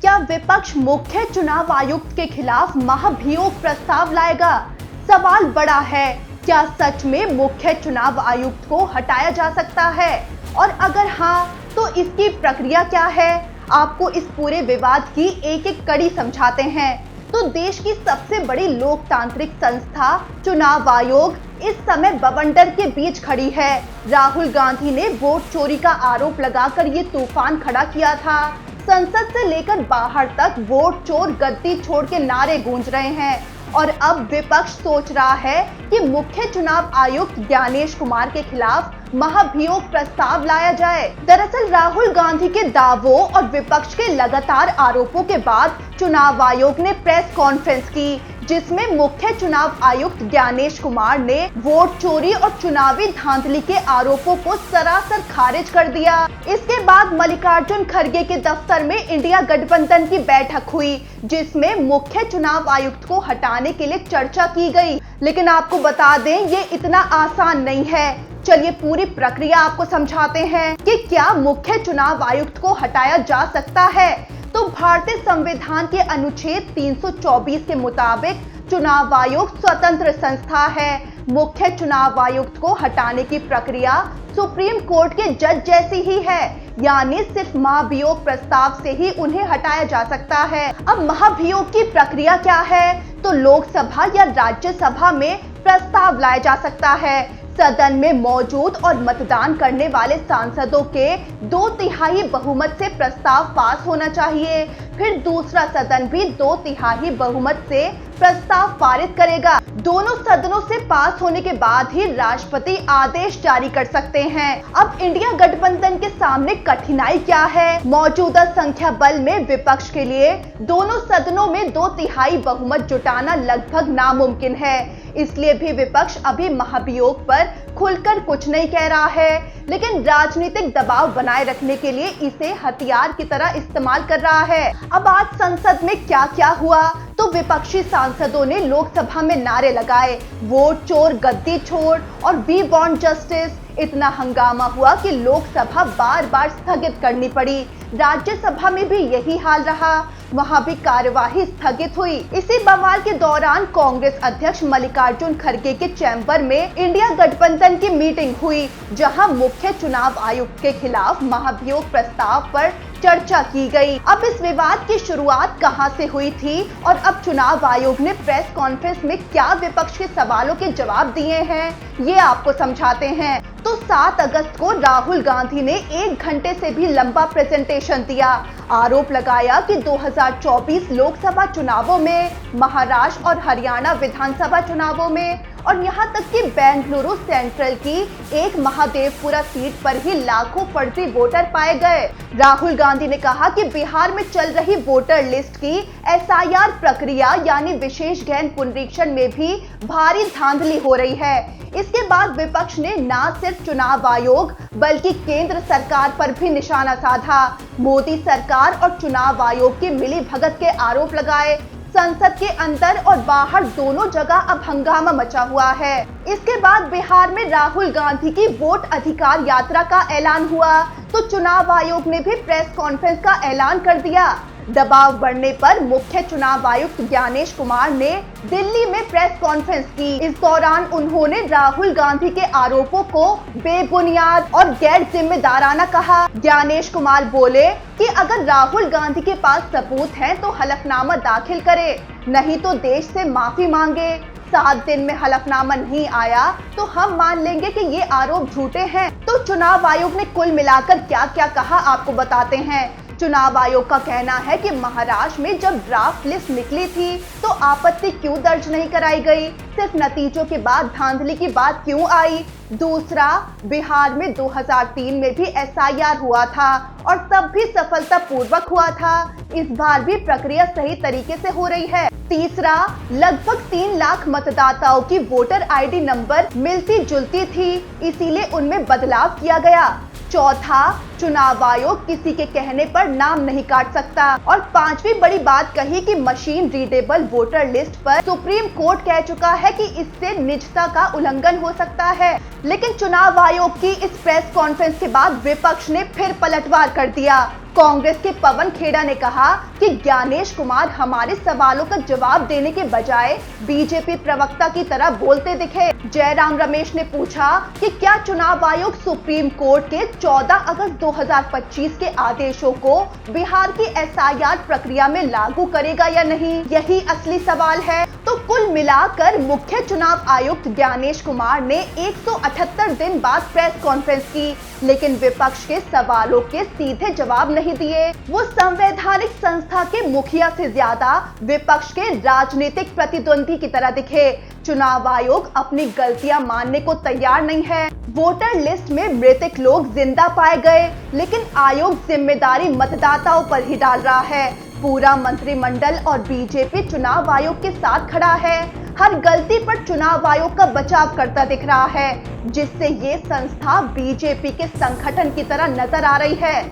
क्या विपक्ष मुख्य चुनाव आयुक्त के खिलाफ महाभियोग प्रस्ताव लाएगा? सवाल बड़ा है, क्या सच में मुख्य चुनाव आयुक्त को हटाया जा सकता है? और अगर हाँ, तो इसकी प्रक्रिया क्या है? आपको इस पूरे विवाद की एक एक कड़ी समझाते हैं। तो देश की सबसे बड़ी लोकतांत्रिक संस्था चुनाव आयोग इस समय बवंडर के बीच खड़ी है। राहुल गांधी ने वोट चोरी का आरोप लगाकर ये तूफान खड़ा किया था। संसद से लेकर बाहर तक वोट चोर गद्दी छोड़ के नारे गूंज रहे हैं और अब विपक्ष सोच रहा है कि मुख्य चुनाव आयुक्त ज्ञानेश कुमार के खिलाफ महाभियोग प्रस्ताव लाया जाए। दरअसल राहुल गांधी के दावों और विपक्ष के लगातार आरोपों के बाद चुनाव आयोग ने प्रेस कॉन्फ्रेंस की, जिसमें मुख्य चुनाव आयुक्त ज्ञानेश कुमार ने वोट चोरी और चुनावी धांधली के आरोपों को सरासर खारिज कर दिया। इसके बाद मल्लिकार्जुन खड़गे के दफ्तर में इंडिया गठबंधन की बैठक हुई, जिसमें मुख्य चुनाव आयुक्त को हटाने के लिए चर्चा की गई। लेकिन आपको बता दें, ये इतना आसान नहीं है। चलिए पूरी प्रक्रिया आपको समझाते हैं कि क्या मुख्य चुनाव आयुक्त को हटाया जा सकता है। तो भारतीय संविधान के अनुच्छेद 324 के मुताबिक चुनाव आयोग स्वतंत्र संस्था है। मुख्य चुनाव आयुक्त को हटाने की प्रक्रिया सुप्रीम कोर्ट के जज जैसी ही है, यानी सिर्फ महाभियोग प्रस्ताव से ही उन्हें हटाया जा सकता है। अब महाभियोग की प्रक्रिया क्या है? तो लोकसभा या राज्यसभा में प्रस्ताव लाया जा सकता है। सदन में मौजूद और मतदान करने वाले सांसदों के 2/3 बहुमत से प्रस्ताव पास होना चाहिए। फिर दूसरा सदन भी 2/3 बहुमत से प्रस्ताव पारित करेगा। दोनों सदनों से पास होने के बाद ही राष्ट्रपति आदेश जारी कर सकते हैं। अब इंडिया गठबंधन के सामने कठिनाई क्या है? मौजूदा संख्या बल में विपक्ष के लिए दोनों सदनों में 2/3 बहुमत जुटाना लगभग नामुमकिन है। इसलिए भी विपक्ष अभी महाभियोग पर खुलकर कुछ नहीं कह रहा है, लेकिन राजनीतिक दबाव बनाए रखने के लिए इसे हथियार की तरह इस्तेमाल कर रहा है। अब आज संसद में क्या क्या हुआ? तो विपक्षी सांसदों ने लोकसभा में नारे लगाए, वोट चोर गद्दी छोड़ और वी वांट जस्टिस। इतना हंगामा हुआ कि लोकसभा बार बार स्थगित करनी पड़ी। राज्यसभा में भी यही हाल रहा, वहां भी कार्यवाही स्थगित हुई। इसी बवाल के दौरान कांग्रेस अध्यक्ष मल्लिकार्जुन खड़गे के चैम्बर में इंडिया गठबंधन की मीटिंग हुई, जहां मुख्य चुनाव आयुक्त के खिलाफ महाभियोग प्रस्ताव पर चर्चा की गई। अब इस विवाद की शुरुआत कहां से हुई थी और अब चुनाव आयोग ने प्रेस कॉन्फ्रेंस में क्या विपक्ष के सवालों के जवाब दिए हैं, ये आपको समझाते हैं। तो 7 अगस्त को राहुल गांधी ने 1 घंटे से भी लंबा प्रेजेंटेशन दिया। आरोप लगाया कि 2024 लोकसभा चुनावों में, महाराष्ट्र और हरियाणा विधानसभा चुनावों में और यहां तक कि बेंगलुरु सेंट्रल की एक महादेवपुरा सीट पर ही लाखों फर्जी वोटर पाए गए। राहुल गांधी ने कहा कि बिहार में चल रही वोटर लिस्ट की SIR प्रक्रिया यानी विशेष गहन पुनरीक्षण में भी भारी धांधली हो रही है। इसके बाद विपक्ष ने न सिर्फ चुनाव आयोग बल्कि केंद्र सरकार पर भी निशाना साधा। मोदी सरकार और चुनाव आयोग की मिलीभगत के आरोप लगाए। संसद के अंदर और बाहर दोनों जगह अब हंगामा मचा हुआ है। इसके बाद बिहार में राहुल गांधी की वोट अधिकार यात्रा का ऐलान हुआ, तो चुनाव आयोग ने भी प्रेस कॉन्फ्रेंस का ऐलान कर दिया। दबाव बढ़ने पर मुख्य चुनाव आयुक्त ज्ञानेश कुमार ने दिल्ली में प्रेस कॉन्फ्रेंस की। इस दौरान उन्होंने राहुल गांधी के आरोपों को बेबुनियाद और गैर जिम्मेदाराना कहा। ज्ञानेश कुमार बोले कि अगर राहुल गांधी के पास सबूत हैं तो हलफनामा दाखिल करे, नहीं तो देश से माफी मांगे। 7 दिन में हलफनामा नहीं आया तो हम मान लेंगे कि ये आरोप झूठे हैं। तो चुनाव आयोग ने कुल मिलाकर क्या क्या कहा, आपको बताते हैं। चुनाव आयोग का कहना है कि महाराष्ट्र में जब ड्राफ्ट लिस्ट निकली थी तो आपत्ति क्यों दर्ज नहीं कराई गई, सिर्फ नतीजों के बाद धांधली की बात क्यों आई। दूसरा, बिहार में 2003 में भी SIR हुआ था और तब भी सफलतापूर्वक हुआ था। इस बार भी प्रक्रिया सही तरीके से हो रही है। तीसरा, लगभग 3 लाख मतदाताओं की वोटर ID नंबर मिलती जुलती थी, इसीलिए उनमें बदलाव किया गया। चौथा, चुनाव आयोग किसी के कहने पर नाम नहीं काट सकता। और 5वीं बड़ी बात कही कि मशीन रीडेबल वोटर लिस्ट पर सुप्रीम कोर्ट कह चुका है कि इससे निजता का उल्लंघन हो सकता है। लेकिन चुनाव आयोग की इस प्रेस कॉन्फ्रेंस के बाद विपक्ष ने फिर पलटवार कर दिया। कांग्रेस के पवन खेड़ा ने कहा कि ज्ञानेश कुमार हमारे सवालों का जवाब देने के बजाय बीजेपी प्रवक्ता की तरह बोलते दिखे। जयराम रमेश ने पूछा कि क्या चुनाव आयोग सुप्रीम कोर्ट के 14 अगस्त 2025 के आदेशों को बिहार की एसआईआर प्रक्रिया में लागू करेगा या नहीं, यही असली सवाल है। तो कुल मिलाकर मुख्य चुनाव आयुक्त ज्ञानेश कुमार ने 178 दिन बाद प्रेस कॉन्फ्रेंस की, लेकिन विपक्ष के सवालों के सीधे जवाब नहीं दिए। वो संवैधानिक संस्था के मुखिया से ज्यादा विपक्ष के राजनीतिक प्रतिद्वंदी की तरह दिखे। चुनाव आयोग अपनी गलतियां मानने को तैयार नहीं है। वोटर लिस्ट में मृतक लोग जिंदा पाए गए, लेकिन आयोग जिम्मेदारी मतदाताओं पर ही डाल रहा है। पूरा मंत्रिमंडल और बीजेपी चुनाव आयोग के साथ खड़ा है। हर गलती पर चुनाव आयोग का बचाव करता दिख रहा है, जिससे ये संस्था बीजेपी के संगठन की तरह नजर आ रही है।